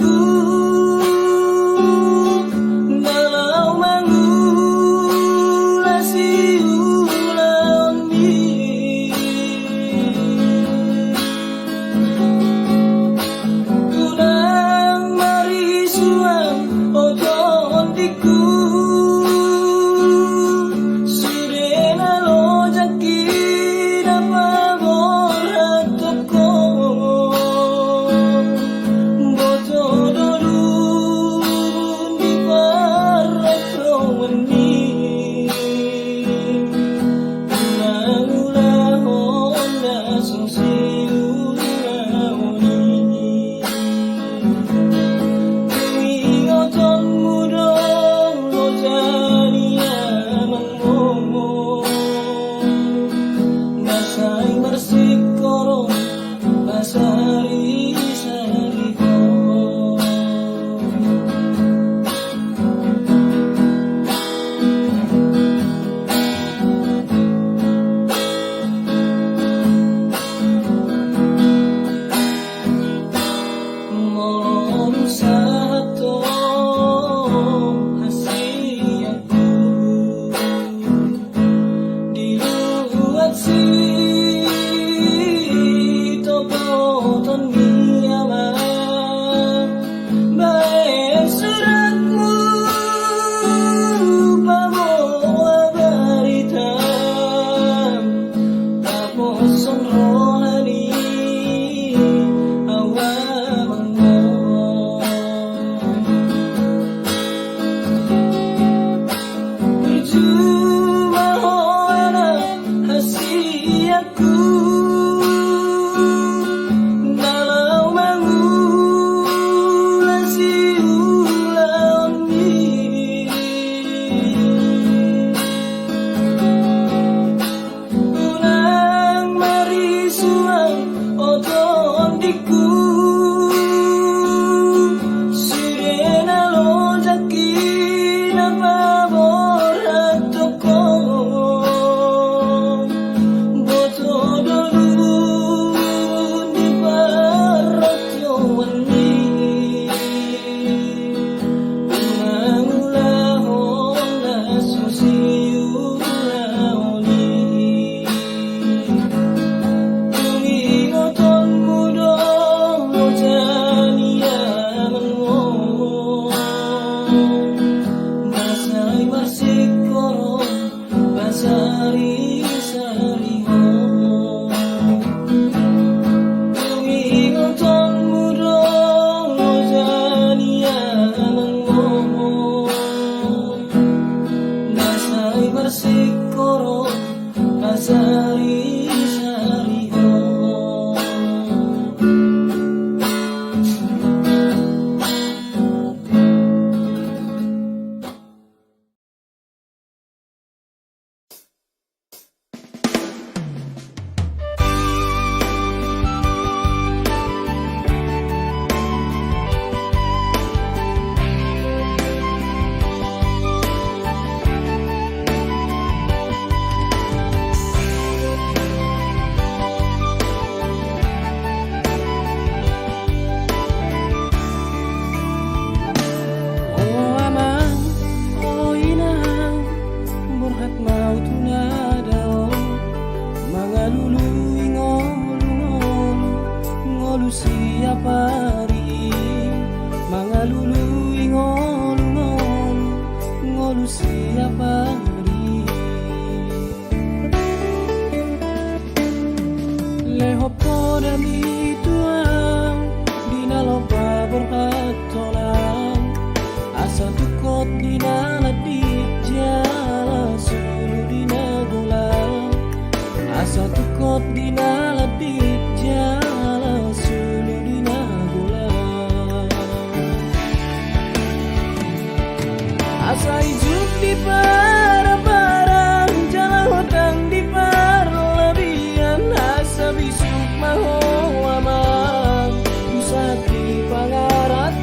hatiku dalam mengulasi ulang ini. Kunang marisuang oton diku surena lo jaki dapat borhatoko boto dulu di parato wani kunang ulah honda sungsi ulah wani kui oton mudong lo jania mangmo nasai bersih korong basari sariho. Molon satu hasiaku diluat si topoton niyama baik suratmu bawa berita taposon rolani hasiaku dalam mengulasi ulang ini. Kunang marisuang oton diku surena lo jaki dapat borhatoko boto dulu di parato wani kunang ulah honda sungsi ulah wani kui oton mudong lo jania mangmo nasai bersih korong basari sariho. Kui oton mudong lo jania mangmo nasai bersih korong basari sariho. Oh amang, oh inang, burhat mau tunadao, mangalului ngolu-ngolu, ngolu siapa ri, mangalului ngolu-ngolu, ngolu siapa ri. Lehopo dami tuang, dinalopa burhat tolang, asa tukot dinaladit jala sulu dinagulang, asa tukot dinaladit jala sulu dinagulang, asa ijuk di para-parang jala hotang di parlebihan, asa bisuk maho amang usati pangaratoan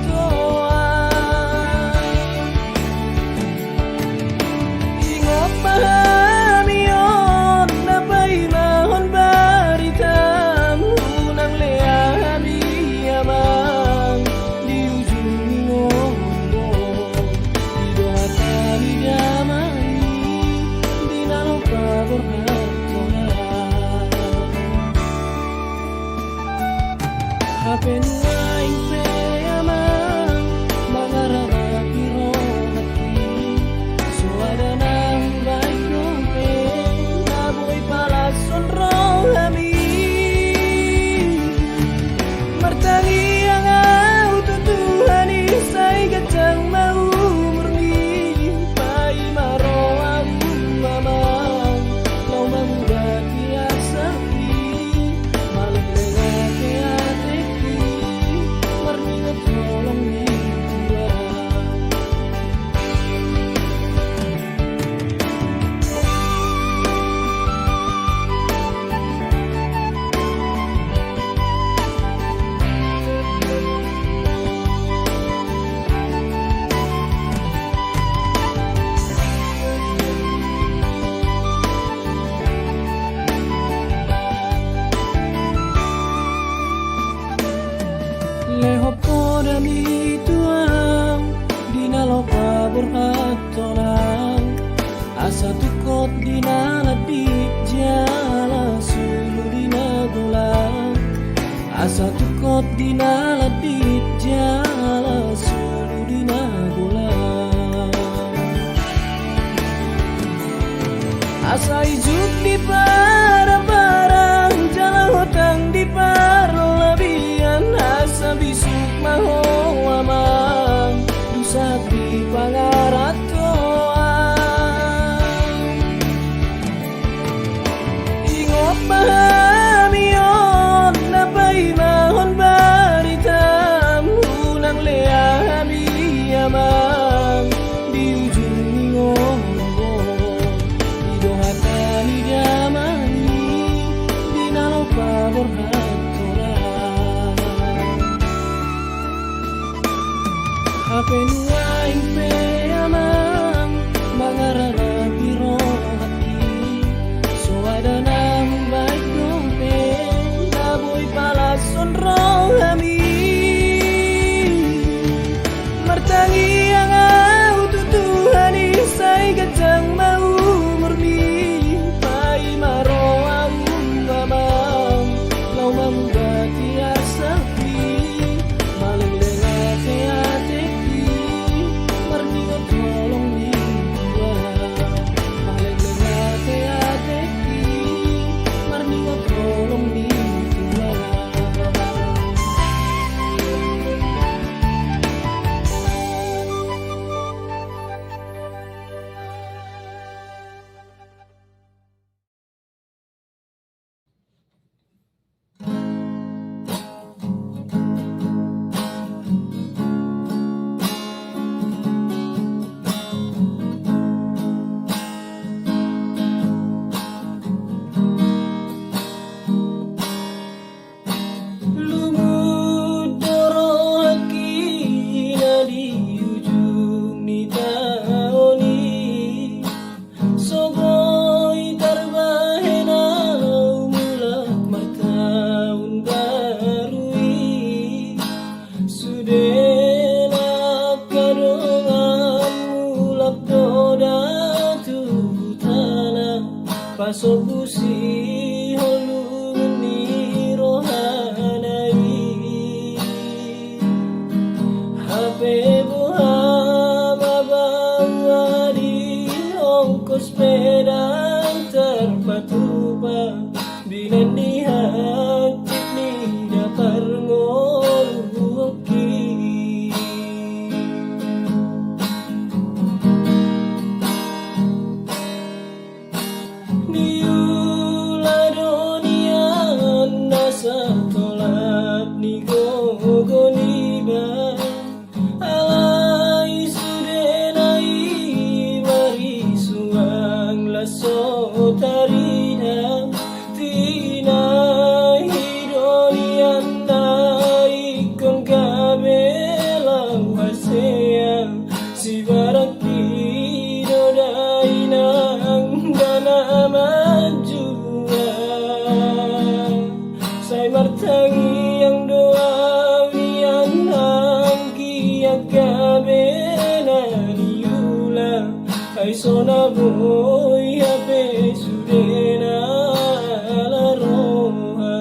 ingot pahamion napai mahon baritam unang leah amang di ujung Apenuai pe amang mangarana biro hati suadana baik dompe naboy palas sonrong hami martangi ang au tutuhani say gajang mau murni pai maro au mamam lau mamugati asapi maling lenga teate tolong dia maling lenga teate marni tolong dia pasok busi holungan ni rohanai hape buha mabawa di ongkos pedang terpatupa binan di hati ni dapar ngoluki tolak ni gogoniba alai sudenai mari suang laso tarina tina hidoniana ikon kabela wasea si barak dinodainang dana majua say martangi ang doa wian angki agabe na niula ay sona boy abe sudena la roha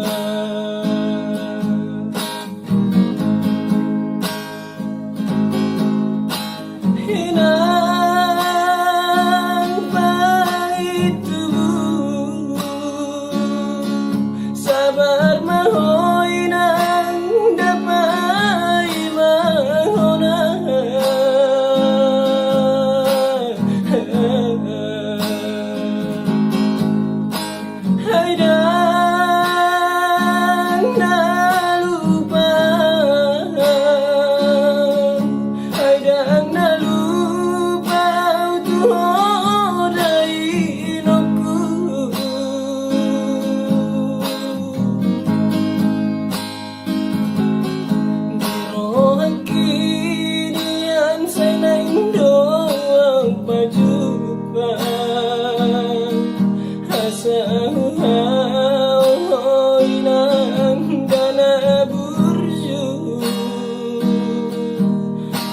hinang paitu sabar mahoy nang dapay mahona haydang nalupa haydang nalupa tuhoday inokku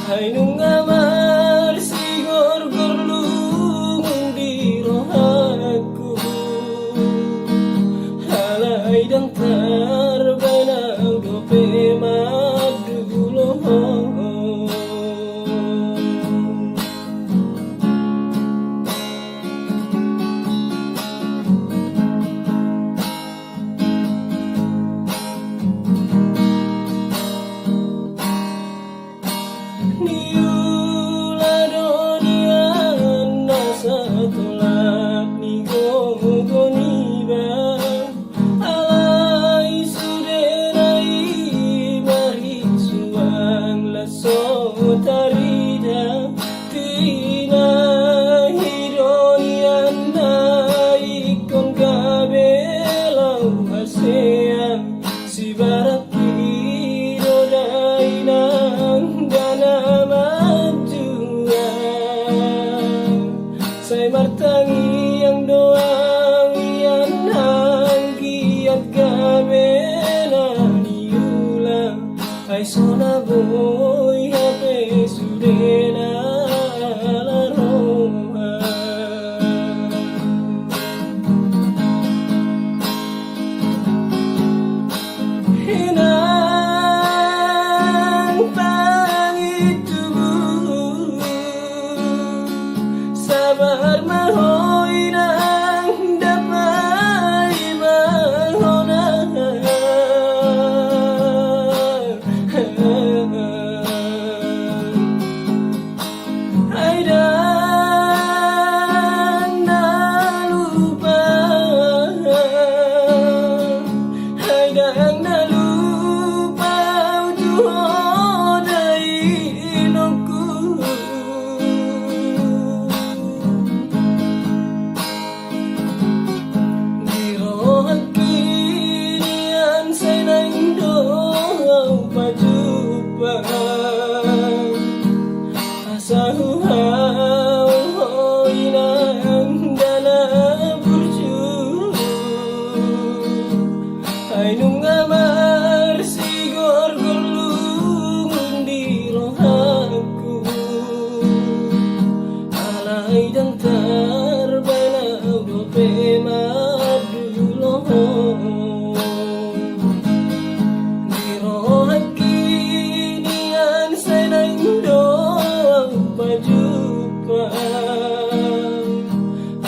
hay nung amar sigor gorlung di rohaku halay dang tarbanang dope madulo tolak ni gogoniba alai sudenai mari suang laso tarida tina hidoniana ikon kabelau haseang si barak hidodainang dana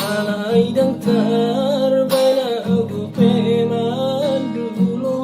alay dang terbana gupe mandulu.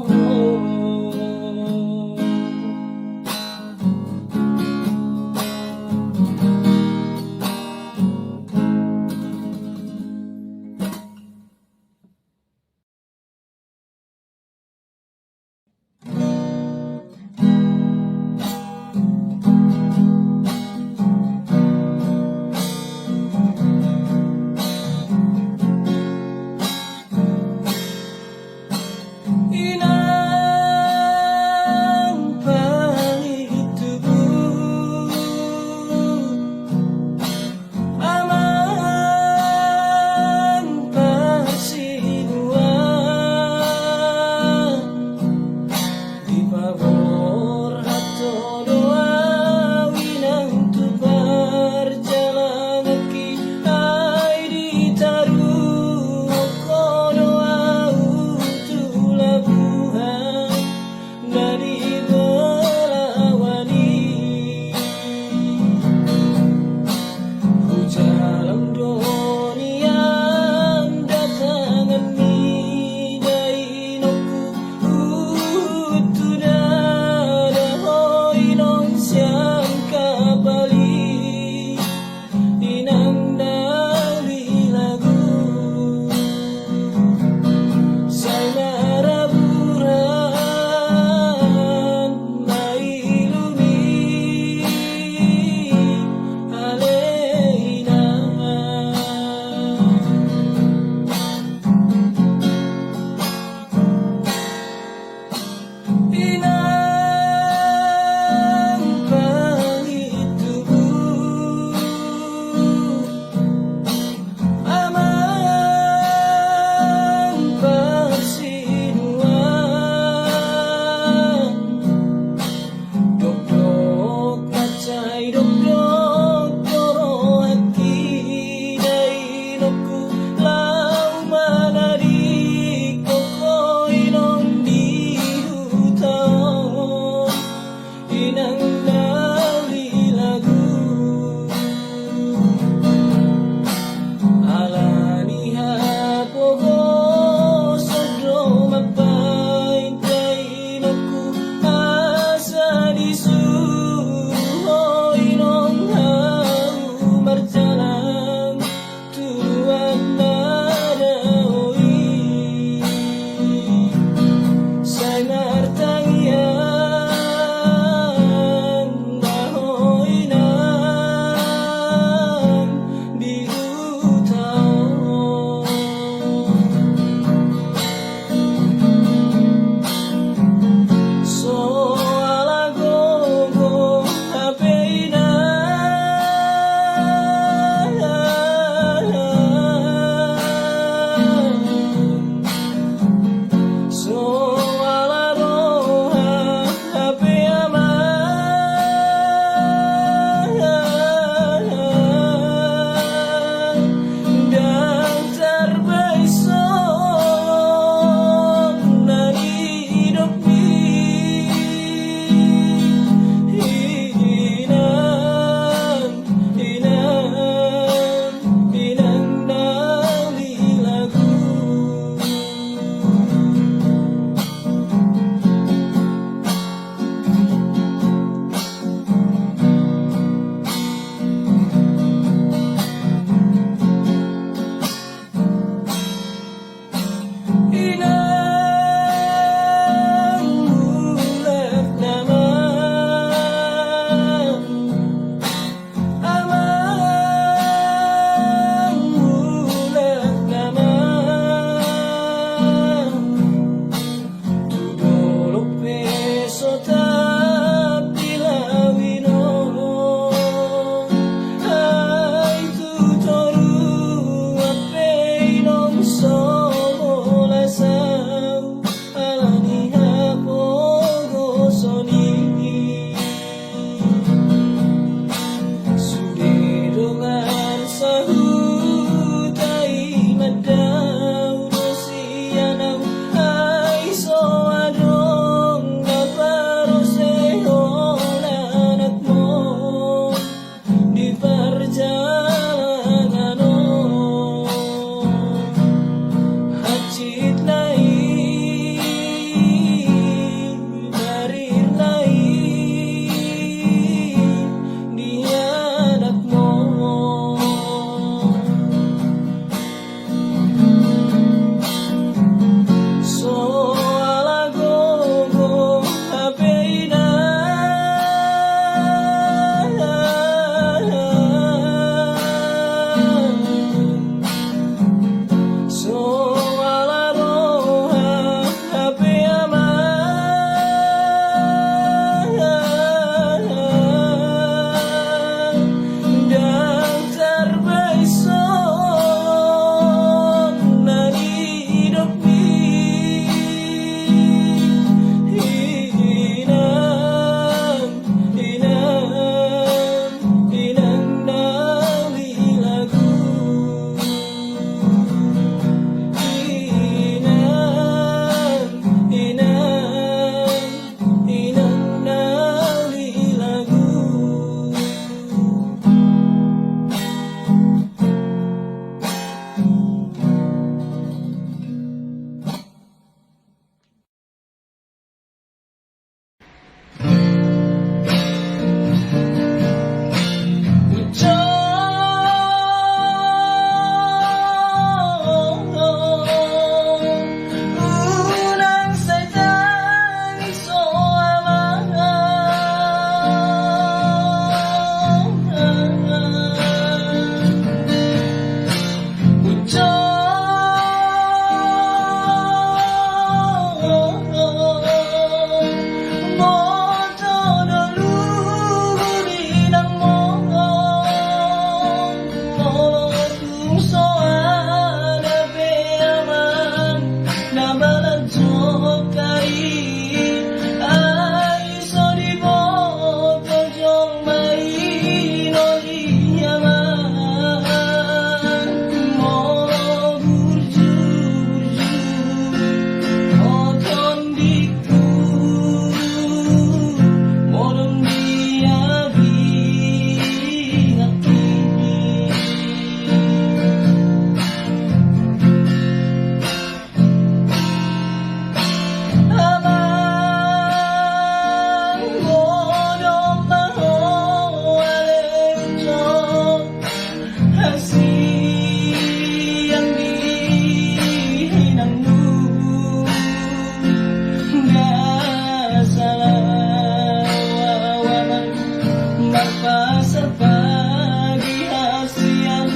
pasar pagi hasian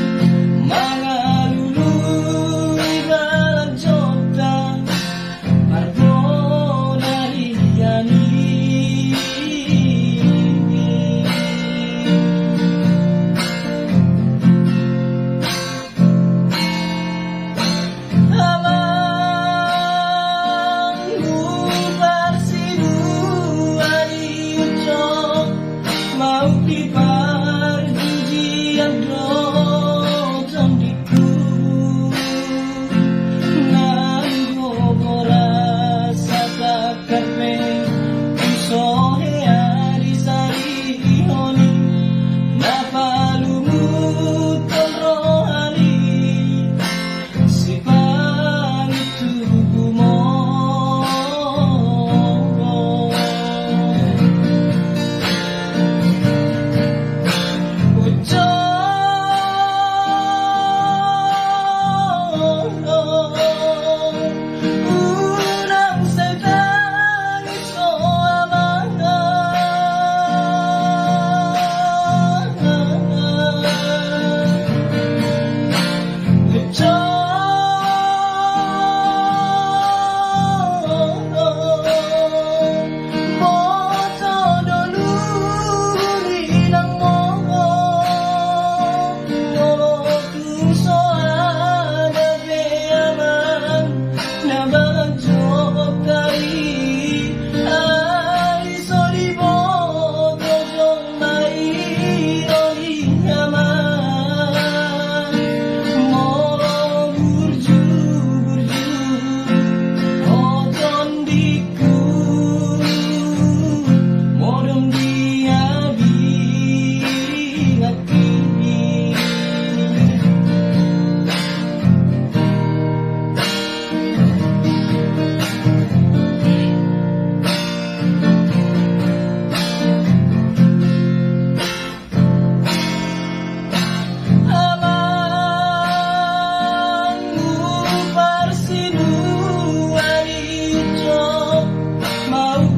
mangalului balang jota parpo dari yani mau diparjujian dodon diku nanggo borasa takarme sohe ari sari honi napalumu rohani sifat tubuhmu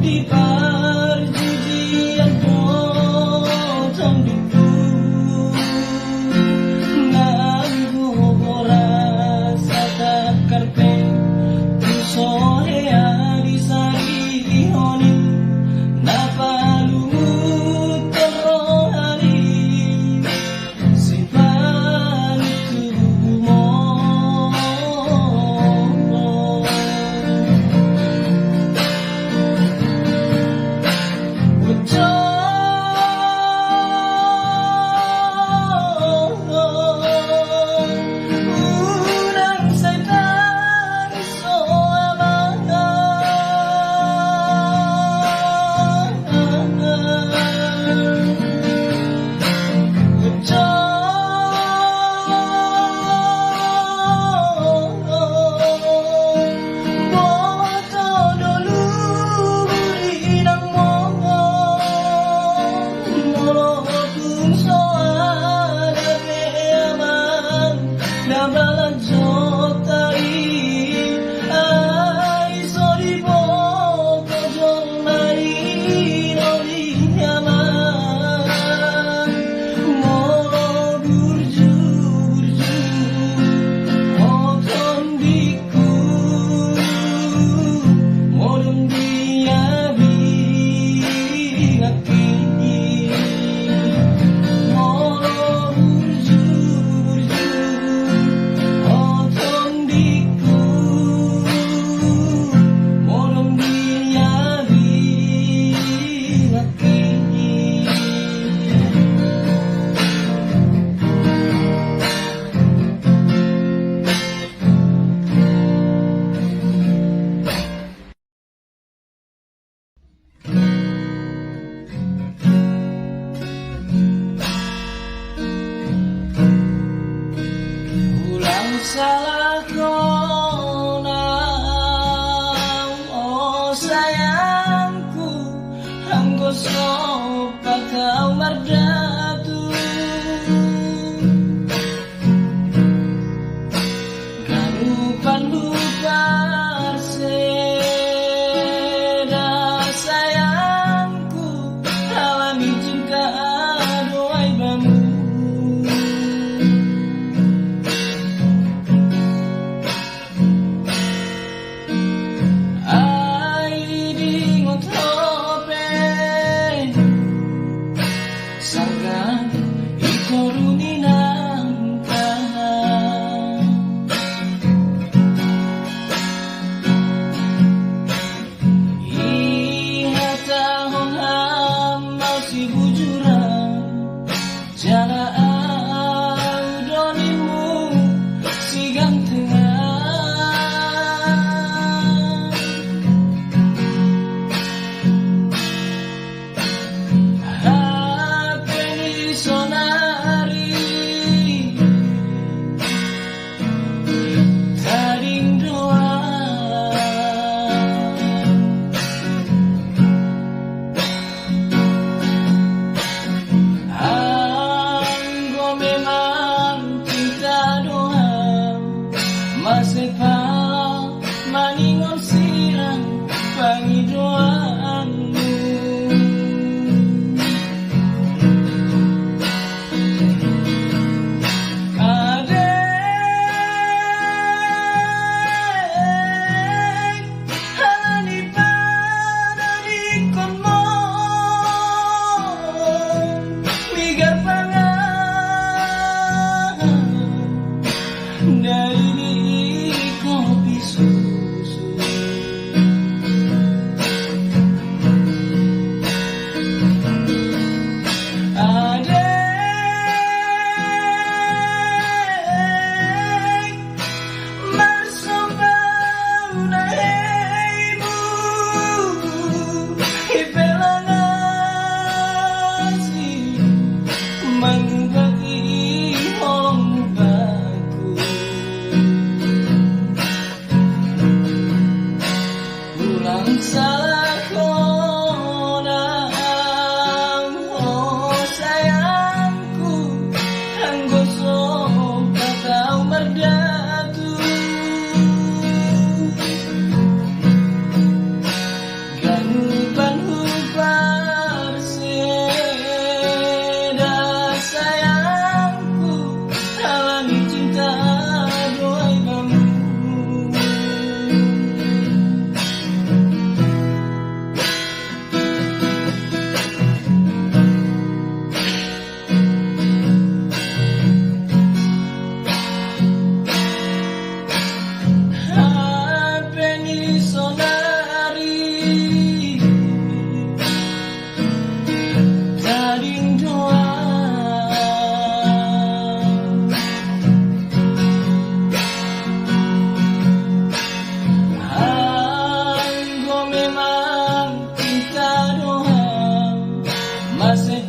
diparjujian dodon diku nanggo borasa takarpe sohe ari sari honi napalumu rohani sifat tubuhmu salah kona, oh sayangku, anggo sopa kau mardatu. Lupa seda sayangku, alami cinta iko runinangka. Iha tahun hamal si bujuran jana audonimu si gantengan. Hati sonari taring doa. Anggo memang cinta doa masih maningon sirang pangi doaanmu. Adek halani panadikon mo migar pangan dari kopi susu. Adek marsambau na heimu ipelangasi mangbagi ombaku. Ulang salah kona, oh sayangku, anggo sopa kau merdatu. Ganuban hupar seda sayangku, halangi cinta doai bamu. Hapeni sonari taring doa. Anggo memang cinta doa masih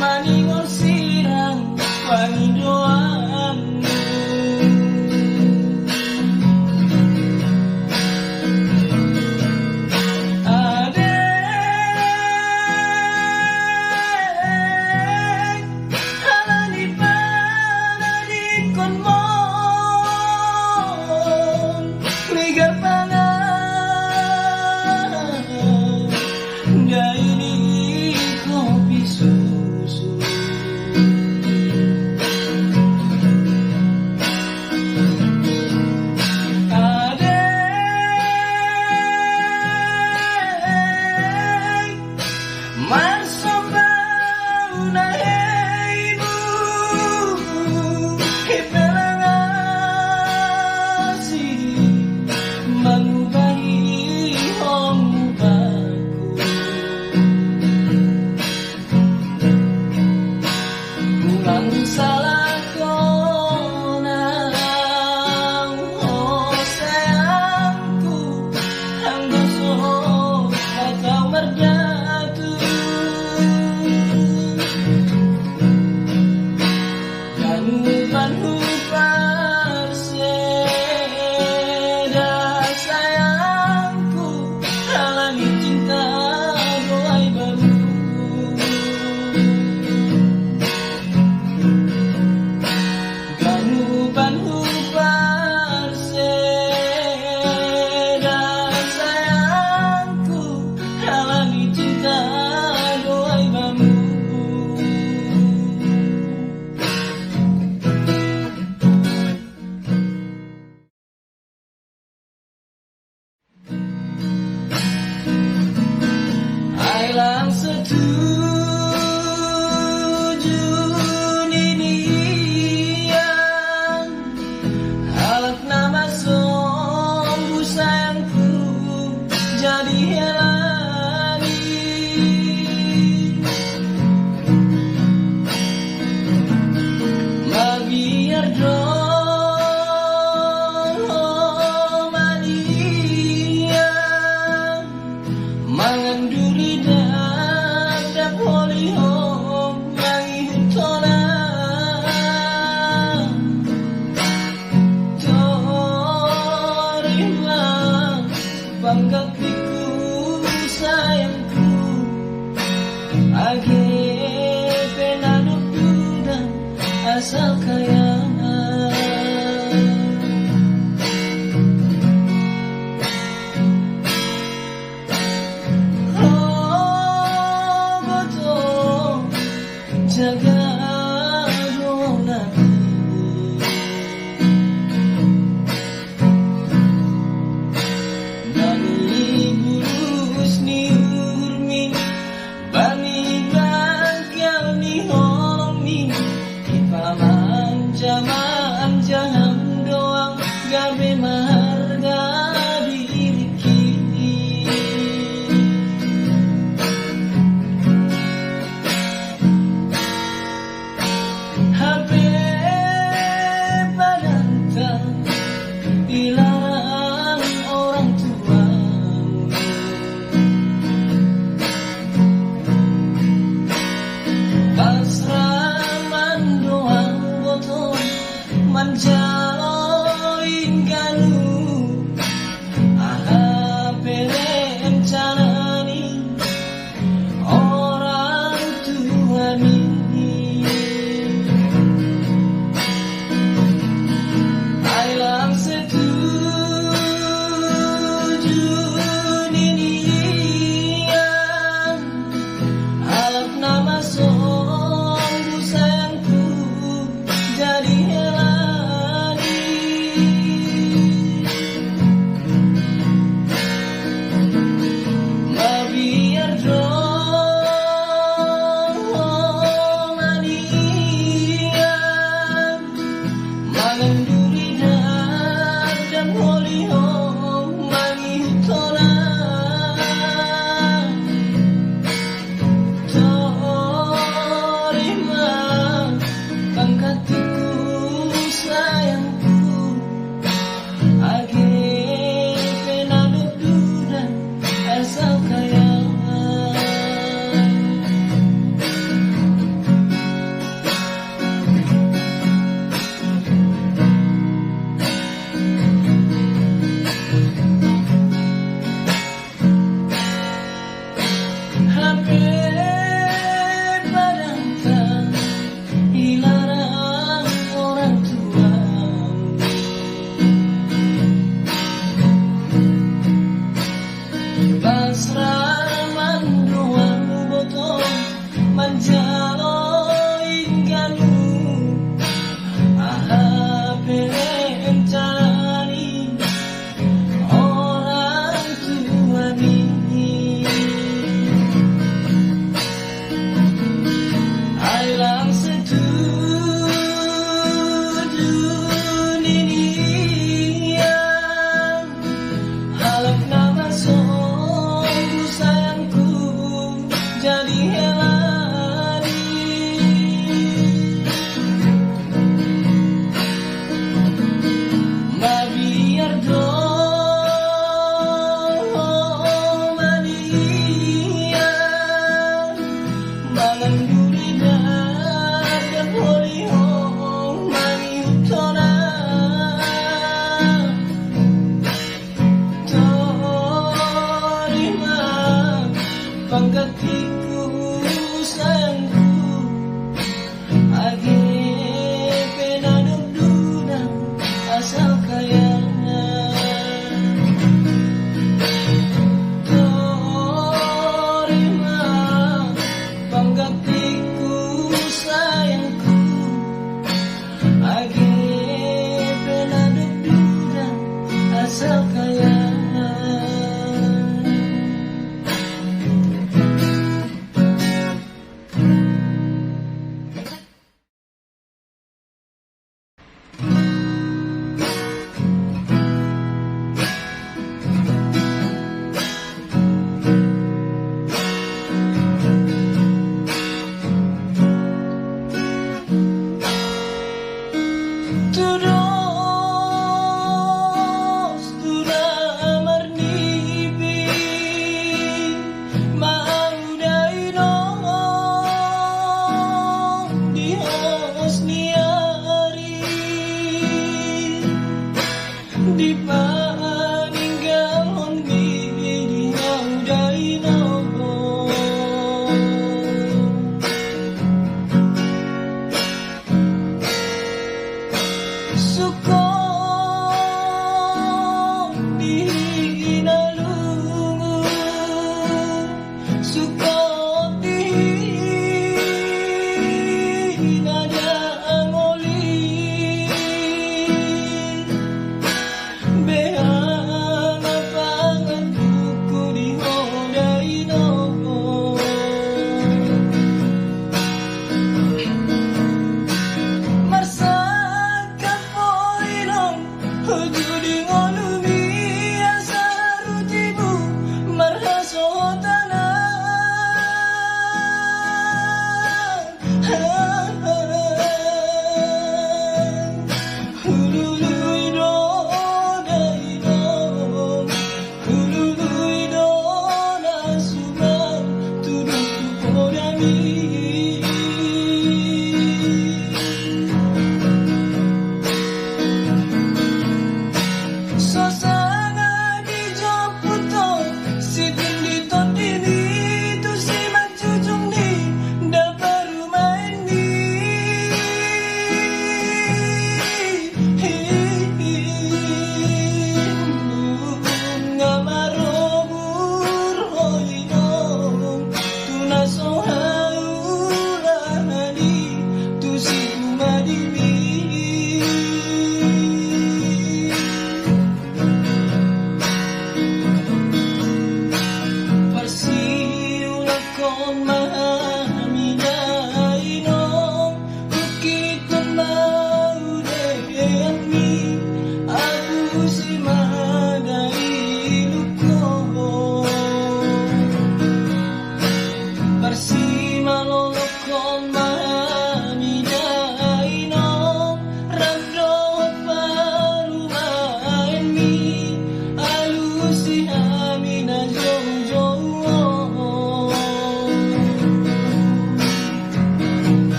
maningon sirang pangi doaanmu. Adek halani panadikon mo migar pangan dari kopi susu. Adek marsambau na heimu ipelangasi mangubahi ombaku. Ulang salah kona, oh sayangku, anggo sopa kau merdatu. rasa kaya. Oh betul jaga donati nani burus ni urmi bani gagal ni holmi ipaman jaman jaham doang gabe marga diri kini.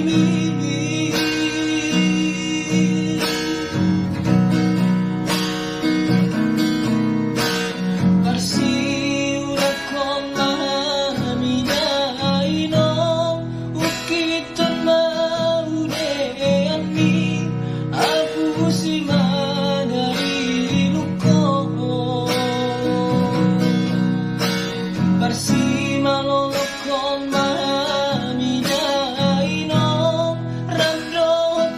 bibir. Parsiurat kon mahaminay nong ukitan maudean mi aku si madari luko. Parsi malolok kon mahaminay nong rando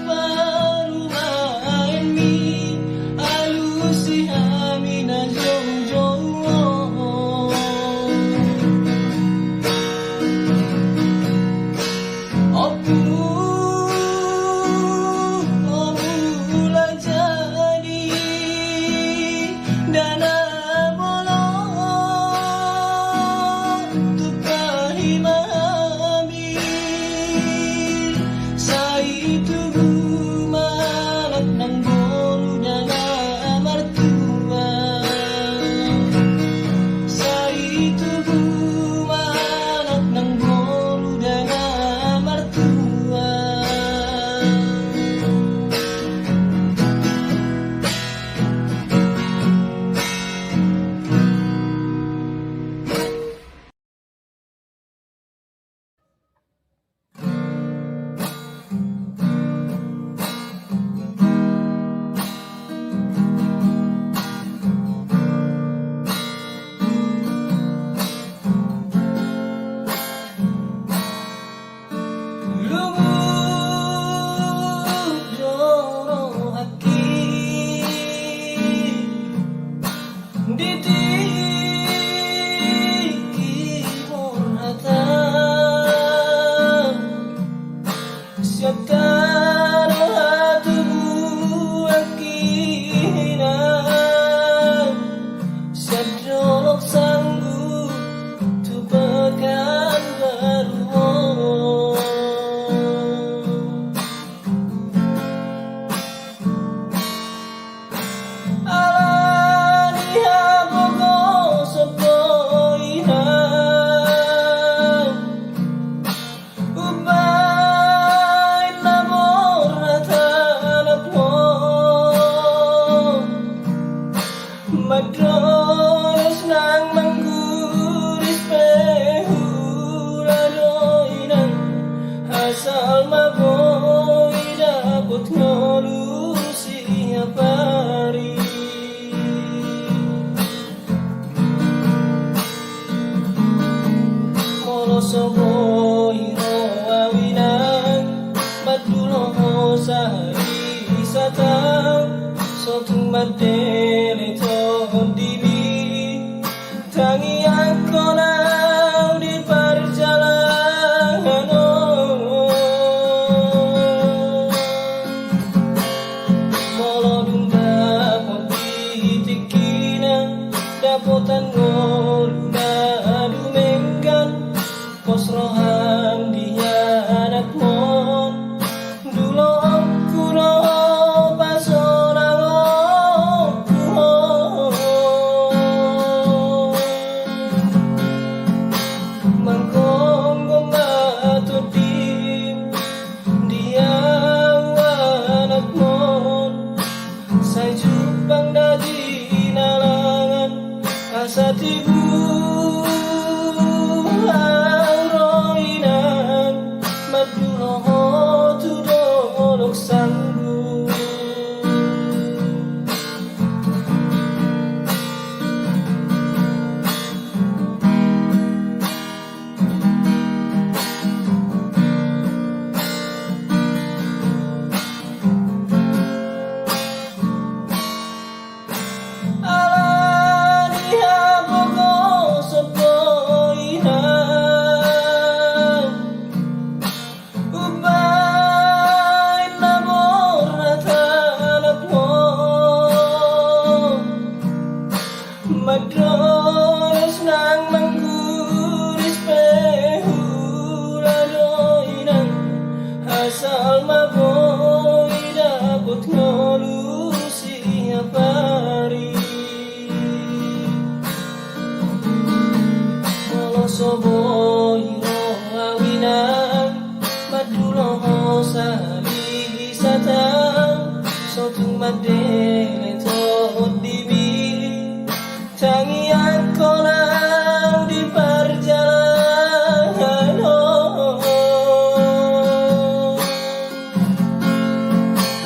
parumaen mi alu si hamina jong-jong. Mulai jadi dana bolong tukahi mahamil sa itu malak ng bolu dana martua sa itu malak ng bolu dana martua. Sanggup tu pekan baru. Alani habogo sopoina ubay namor natanap mo madros nang mangguris pehuradoinan asal maboy dapat ngolusi apari. Molosoboy roawinan madulong sari satang sotung madele ton dibi tangi ako na di perjalanan. Molodung dapat ditikinan dapotan ngoluna dumenggan pos rohan dia anak mon dulo kuro sa tibu auroinan maduloho tudolok sanggu. Ubay madele tot dibi tangi ako lang di perjalanan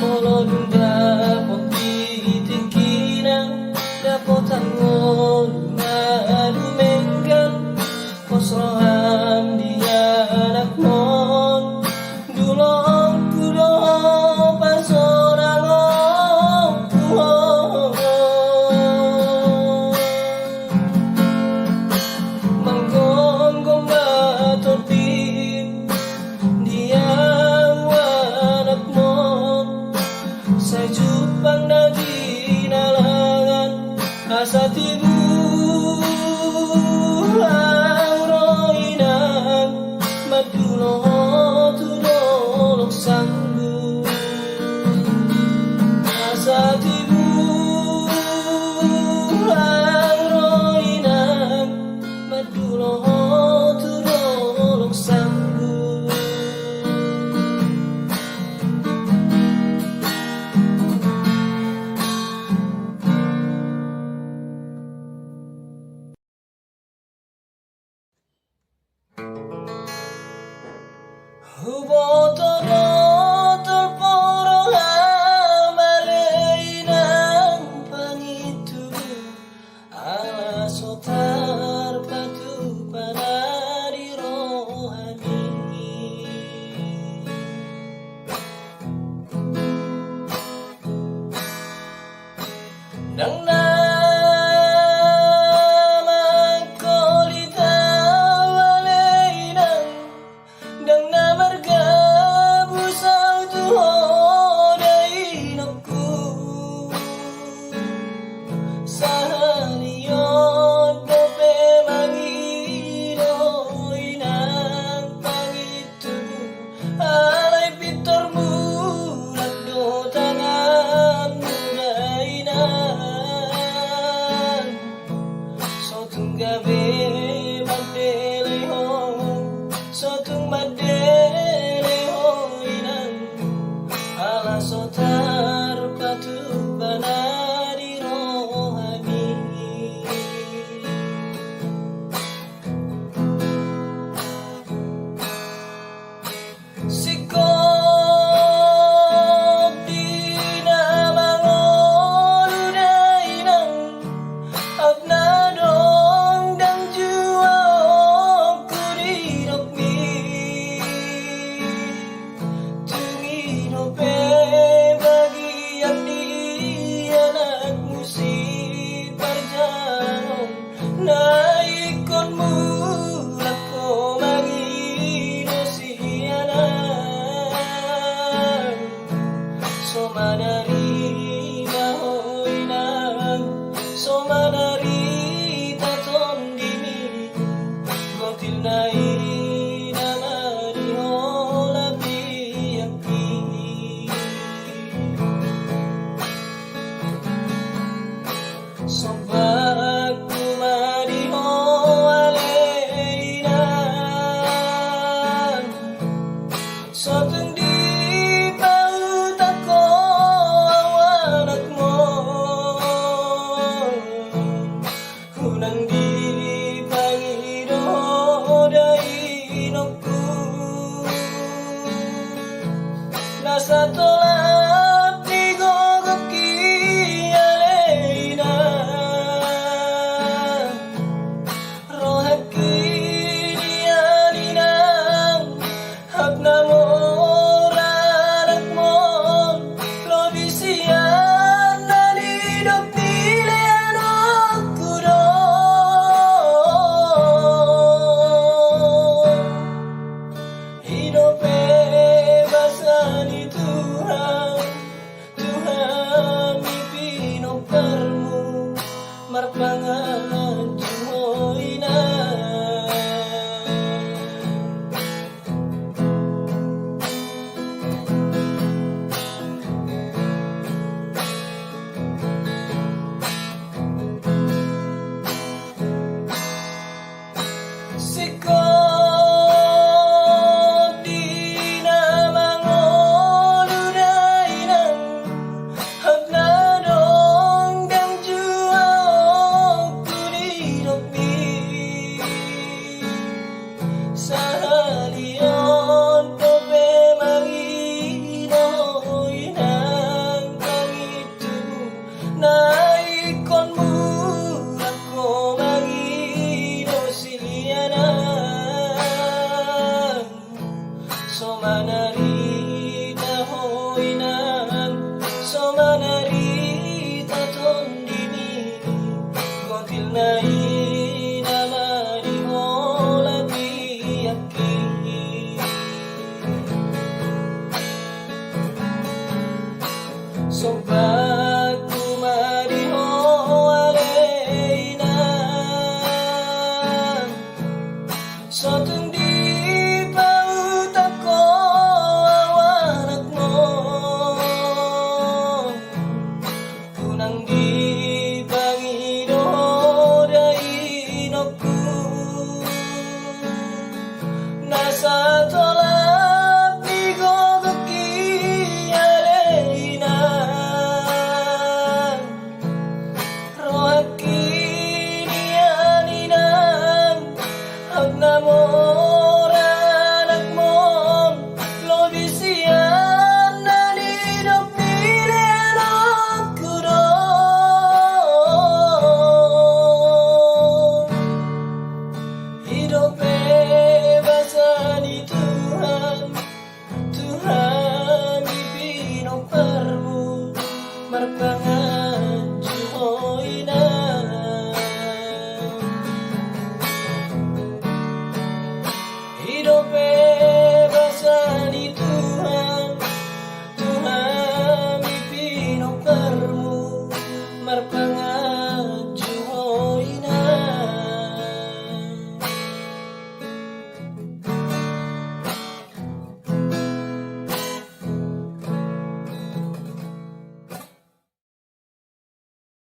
Molo dun dapat ditingkinan dapotan ngolu madumenggan kosrohan dia anak mon dulong kudo pasorang manggonggong batot dia anak mon sa jupang na dinalangan asa tibu Asa tibu ang roinan madulo tulong sanggu Hubotono Nang naman ko litawalainan Nang namarga busaw tuhodain ako Sa haliyon ko pe mangidoy ng pangito Alay pitor mo nagdo tangan muday na Sotung gabi madeleho Sotung madeleho inang Ala sotar patu banari rohani Sikop di namang inang Agnadong dang juang kurirok mi Tungino pe bagi yang di anak musik perjalanan Naikon mu lako mangido si anak Somanari mahoy nang Somanari taton dini Gotil na iri na marihola biyaki Sobat kumariho aleinan Soteng di pautak ko awanak mo Unang di pangido dainokku Nasa tolap di gogoki aleina Rohaki dianinang Hagna mo rarak mo Lobisian nalidok pilihan aku dong Hidup bebasan itu puso ba